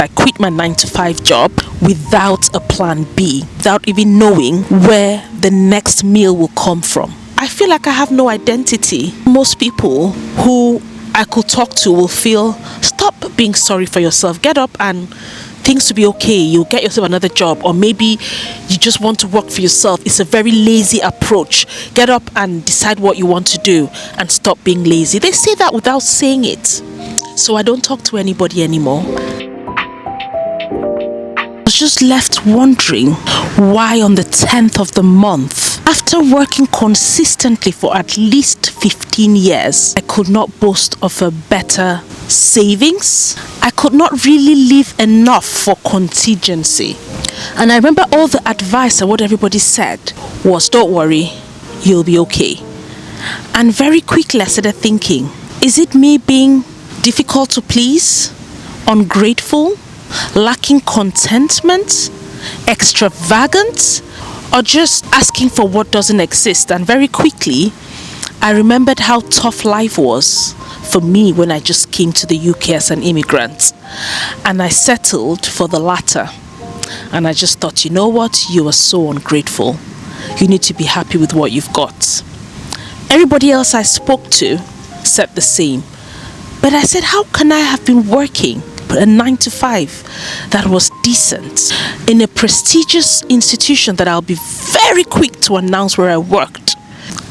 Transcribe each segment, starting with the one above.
I quit my 9 to 5 job without a plan B, without even knowing where the next meal will come from. I feel like I have no identity. Most people who I could talk to will feel, stop being sorry for yourself. Get up and things will be okay. You'll get yourself another job, or maybe you just want to work for yourself. It's a very lazy approach. Get up and decide what you want to do and stop being lazy. They say that without saying it. So I don't talk to anybody anymore. I was just left wondering why on the 10th of the month, after working consistently for at least 15 years, I could not boast of a better savings. I could not really leave enough for contingency. And I remember all the advice and what everybody said was, don't worry, you'll be okay. And very quickly I started thinking, is it me being difficult to please, ungrateful, lacking contentment, extravagant, or just asking for what doesn't exist? And very quickly I remembered how tough life was for me when I just came to the UK as an immigrant, and I settled for the latter. And I just thought, you know what, you are so ungrateful. You need to be happy with what you've got. Everybody else I spoke to said the same, but I said, how can I have been working a 9 to 5 that was decent in a prestigious institution that I'll be very quick to announce where I worked?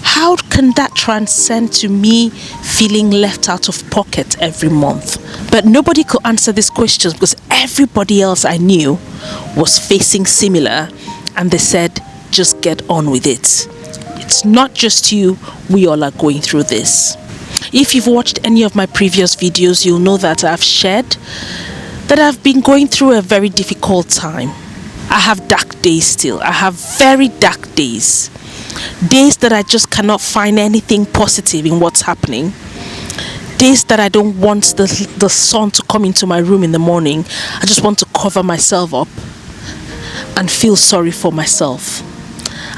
How can that transcend to me feeling left out of pocket every month? But nobody could answer these questions because everybody else I knew was facing similar, and they said, just get on with it. It's not just you, we all are going through this. If you've watched any of my previous videos, you'll know that I've shared that I've been going through a very difficult time. I have dark days still. I have very dark days. Days that I just cannot find anything positive in what's happening. Days that I don't want the sun to come into my room in the morning. I just want to cover myself up and feel sorry for myself.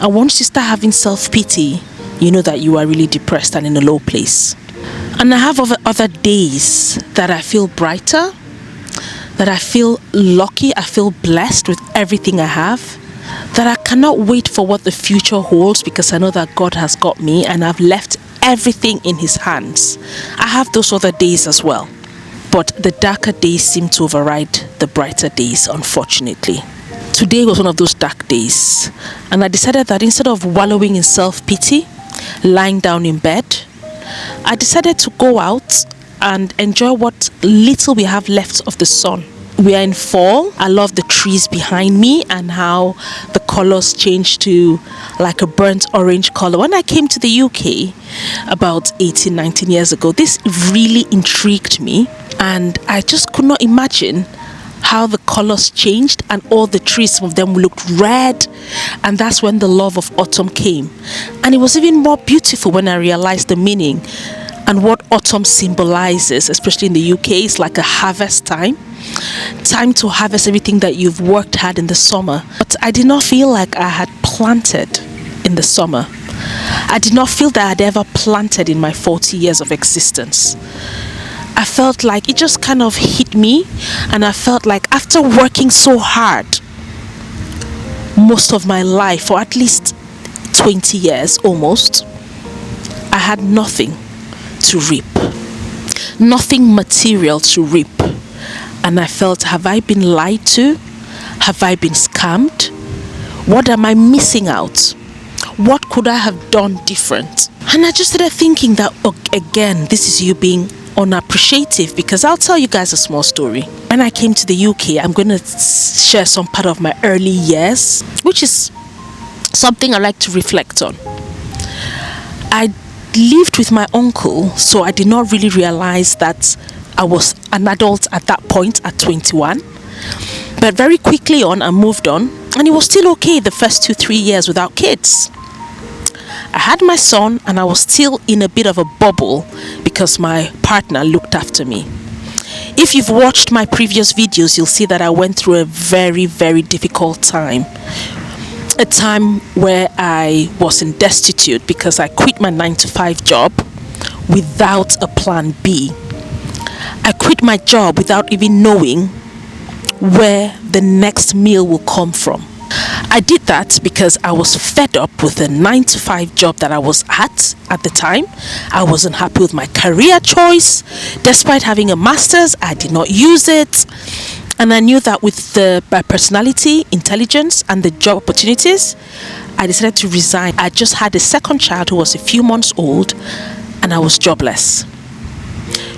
And once you start having self-pity, you know that you are really depressed and in a low place. And I have other days that I feel brighter, that I feel lucky, I feel blessed with everything I have, that I cannot wait for what the future holds because I know that God has got me and I've left everything in His hands. I have those other days as well, but the darker days seem to override the brighter days, unfortunately. Today was one of those dark days, and I decided that instead of wallowing in self-pity, lying down in bed, I decided to go out and enjoy what little we have left of the sun. We are in fall. I love the trees behind me and how the colors change to like a burnt orange color. When I came to the UK about 18, 19 years ago, this really intrigued me, and I just could not imagine how the colors changed, and all the trees, some of them looked red, and that's when the love of autumn came. And it was even more beautiful when I realized the meaning and what autumn symbolizes, especially in the UK. It's like a harvest time to harvest everything that you've worked hard in the summer. But I did not feel like I had planted in the summer. I did not feel that I had ever planted in my 40 years of existence. I felt like it just kind of hit me, and I felt like after working so hard most of my life, for at least 20 years almost, I had nothing to reap, nothing material to reap. And I felt, have I been lied to? Have I been scammed? What am I missing out? What could I have done different? And I just started thinking that, again, this is you being unappreciative, because I'll tell you guys a small story. When I came to the UK, I'm going to share some part of my early years, which is something I like to reflect on. I lived with my uncle, so I did not really realize that I was an adult at that point at 21. But very quickly on, I moved on, and it was still okay the first 2-3 years without kids. I had my son, and I was still in a bit of a bubble because my partner looked after me. If you've watched my previous videos, you'll see that I went through a very, very difficult time. A time where I was in Destitute because I quit my 9 to 5 job without a plan B. I quit my job without even knowing where the next meal will come from. I did that because I was fed up with the 9 to 5 job that I was at the time. I wasn't happy with my career choice. Despite having a master's, I did not use it. And I knew that with my personality, intelligence, and the job opportunities, I decided to resign. I just had a second child who was a few months old, and I was jobless.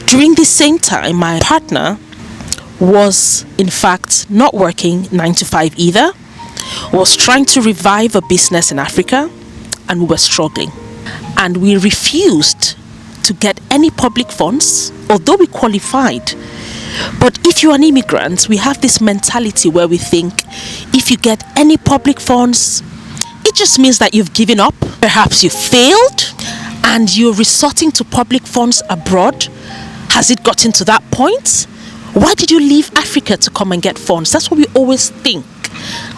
During this same time, my partner was in fact not working 9 to 5 either, was trying to revive a business in Africa, and we were struggling. And we refused to get any public funds, although we qualified. But if you're an immigrant, we have this mentality where we think if you get any public funds, it just means that you've given up. Perhaps you failed and you're resorting to public funds abroad. Has it gotten to that point? Why did you leave Africa to come and get funds? That's what we always think.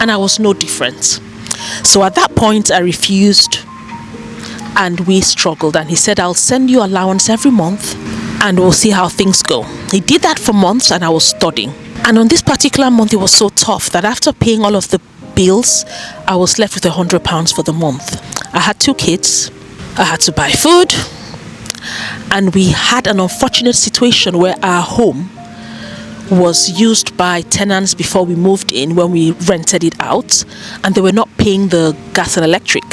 And I was no different. So at that point, I refused and we struggled. And he said, I'll send you allowance every month and we'll see how things go. He did that for months and I was studying. And on this particular month, it was so tough that after paying all of the bills, I was left with £100 for the month. I had 2 kids. I had to buy food. And we had an unfortunate situation where our home was used by tenants before we moved in when we rented it out, and they were not paying the gas and electric.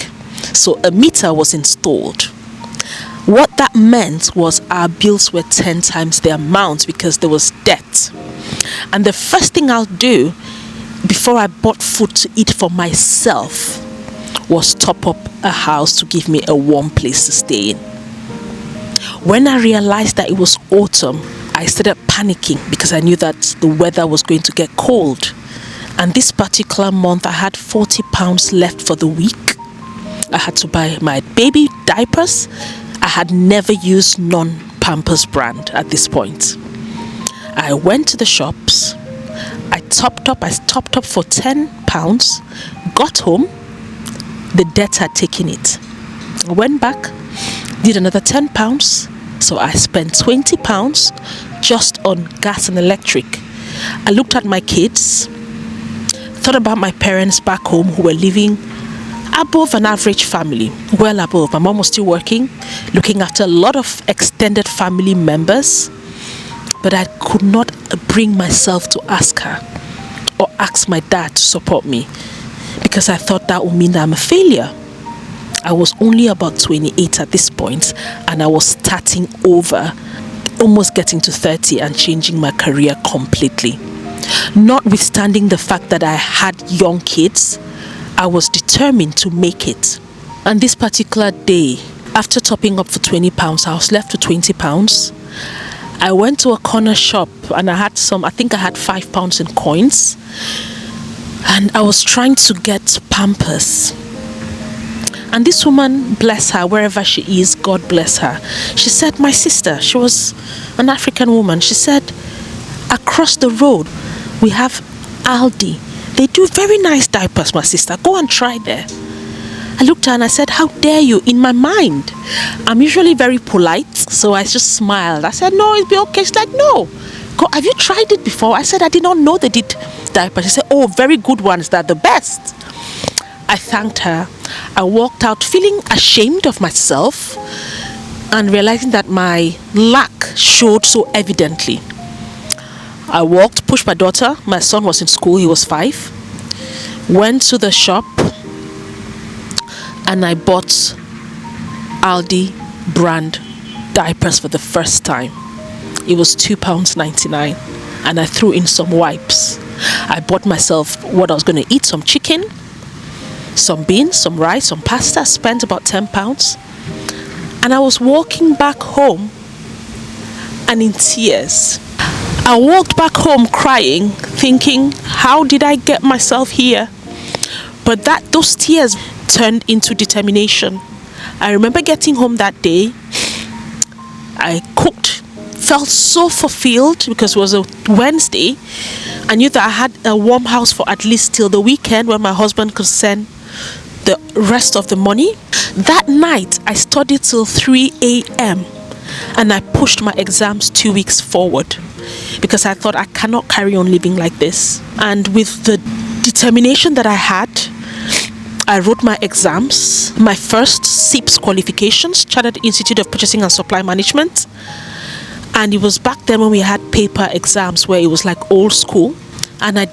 So a meter was installed. What that meant was our bills were 10 times the amount because there was debt. And the first thing I'll do before I bought food to eat for myself was top up a house to give me a warm place to stay in. When I realized that it was autumn, I started panicking because I knew that the weather was going to get cold. And this particular month, I had £40 left for the week. I had to buy my baby diapers. I had never used non-Pampers brand at this point. I went to the shops. I topped up for £10. Got home. The debt had taken it. I went back, did another £10. So I spent £20 just on gas and electric. I looked at my kids, thought about my parents back home who were living above an average family, well above. My mom was still working, looking after a lot of extended family members, but I could not bring myself to ask her or ask my dad to support me because I thought that would mean that I'm a failure. I was only about 28 at this point, and I was starting over, almost getting to 30 and changing my career completely. Notwithstanding the fact that I had young kids, I was determined to make it. And this particular day, after topping up for £20, I was left with £20. I went to a corner shop and I had £5 in coins, and I was trying to get Pampers. And this woman, bless her, wherever she is, God bless her, she said, my sister, she was an African woman, she said, across the road we have Aldi. They do very nice diapers, my sister. Go and try there. I looked at her and I said, how dare you? In my mind, I'm usually very polite, so I just smiled. I said, no, it'll be okay. She's like, no. Go, have you tried it before? I said, I did not know they did diapers. She said, oh, very good ones. They're the best. I thanked her. I walked out feeling ashamed of myself and realizing that my lack showed so evidently. I walked, pushed my daughter. My son was in school. He was 5. Went to the shop and I bought Aldi brand diapers for the first time. It was £2.99 and I threw in some wipes. I bought myself what I was going to eat, some chicken, some beans, some rice, some pasta. I spent about £10. And I was walking back home and in tears. I walked back home crying, thinking, how did I get myself here? But those tears turned into determination. I remember getting home that day. I cooked, felt so fulfilled because it was a Wednesday. I knew that I had a warm house for at least till the weekend when my husband could send the rest of the money. That night, I studied till 3 a.m. and I pushed my exams 2 weeks forward because I thought I cannot carry on living like this. And with the determination that I had, I wrote my exams, my first CIPS qualifications, Chartered Institute of Purchasing and Supply Management. And it was back then when we had paper exams where it was like old school. And I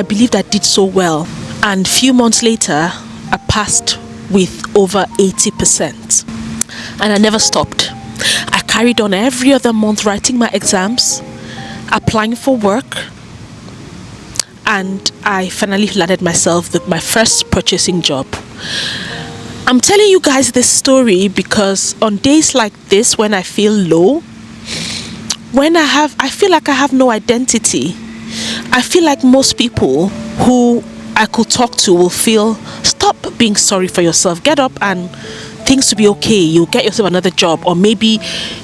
believed I did so well. And a few months later, I passed with over 80%. And I never stopped. I carried on every other month writing my exams, applying for work, and I finally landed myself my first purchasing job. I'm telling you guys this story because on days like this, when I feel low, when I feel like I have no identity, I feel like most people who I could talk to will feel, stop being sorry for yourself, get up and things to be okay, you'll get yourself another job, or maybe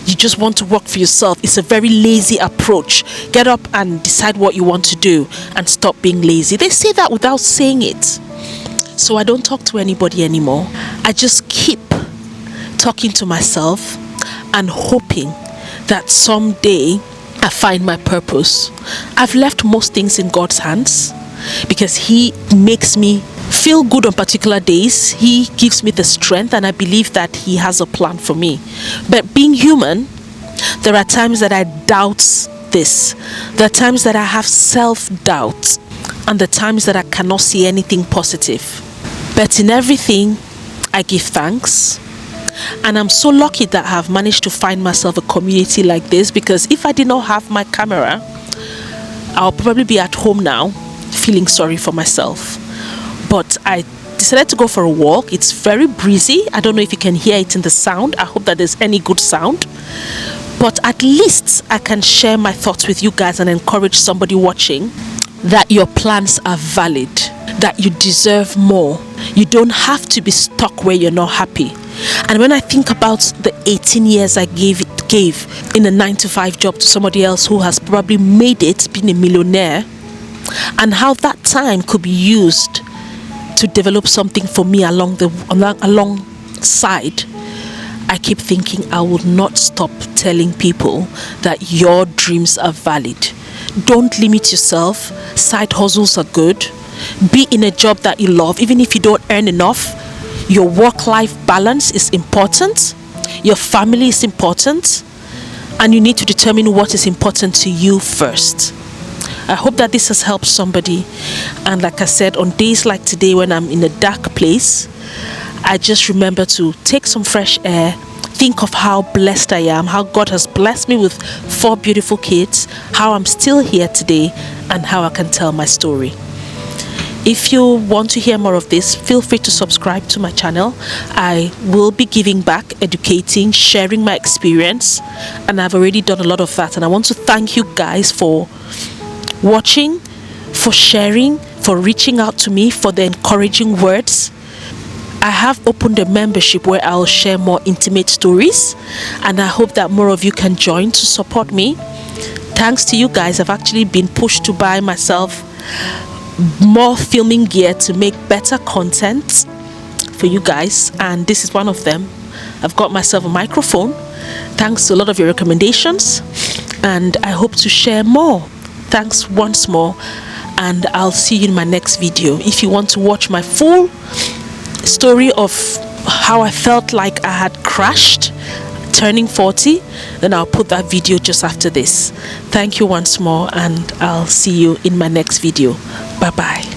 you just want to work for yourself. It's a very lazy approach. Get up and decide what you want to do and stop being lazy. They say that without saying it. So I don't talk to anybody anymore. I just keep talking to myself and hoping that someday I find my purpose. I've left most things in God's hands because He makes me feel good on particular days. He gives me the strength, and I believe that He has a plan for me. But being human, there are times that I doubt this. There are times that I have self-doubt, and the times that I cannot see anything positive. But in everything, I give thanks. And I'm so lucky that I have managed to find myself a community like this, because if I did not have my camera, I'll probably be at home now feeling sorry for myself. But I decided to go for a walk. It's very breezy. I don't know if you can hear it in the sound. I hope that there's any good sound. But at least I can share my thoughts with you guys and encourage somebody watching that your plans are valid, that you deserve more. You don't have to be stuck where you're not happy. And when I think about the 18 years I gave in a 9-to-5 job to somebody else who has probably made it, been a millionaire, and how that time could be used to develop something for me alongside, I keep thinking I will not stop telling people that your dreams are valid. Don't limit yourself. Side hustles are good. Be in a job that you love, even if you don't earn enough. Your work-life balance is important. Your family is important. And you need to determine what is important to you first. I hope that this has helped somebody. And like I said, on days like today when I'm in a dark place, I just remember to take some fresh air, think of how blessed I am, how God has blessed me with 4 beautiful kids, how I'm still here today, and how I can tell my story. If you want to hear more of this, feel free to subscribe to my channel. I will be giving back, educating, sharing my experience, and I've already done a lot of that. And I want to thank you guys for watching, for sharing, for reaching out to me, for the encouraging words. I have opened a membership where I'll share more intimate stories, and I hope that more of you can join to support me. Thanks to you guys, I've actually been pushed to buy myself more filming gear to make better content for you guys, and this is one of them. I've got myself a microphone thanks to a lot of your recommendations, and I hope to share more. Thanks once more, and I'll see you in my next video. If you want to watch my full story of how I felt like I had crashed turning 40, then I'll put that video just after this. Thank you once more, and I'll see you in my next video. Bye bye.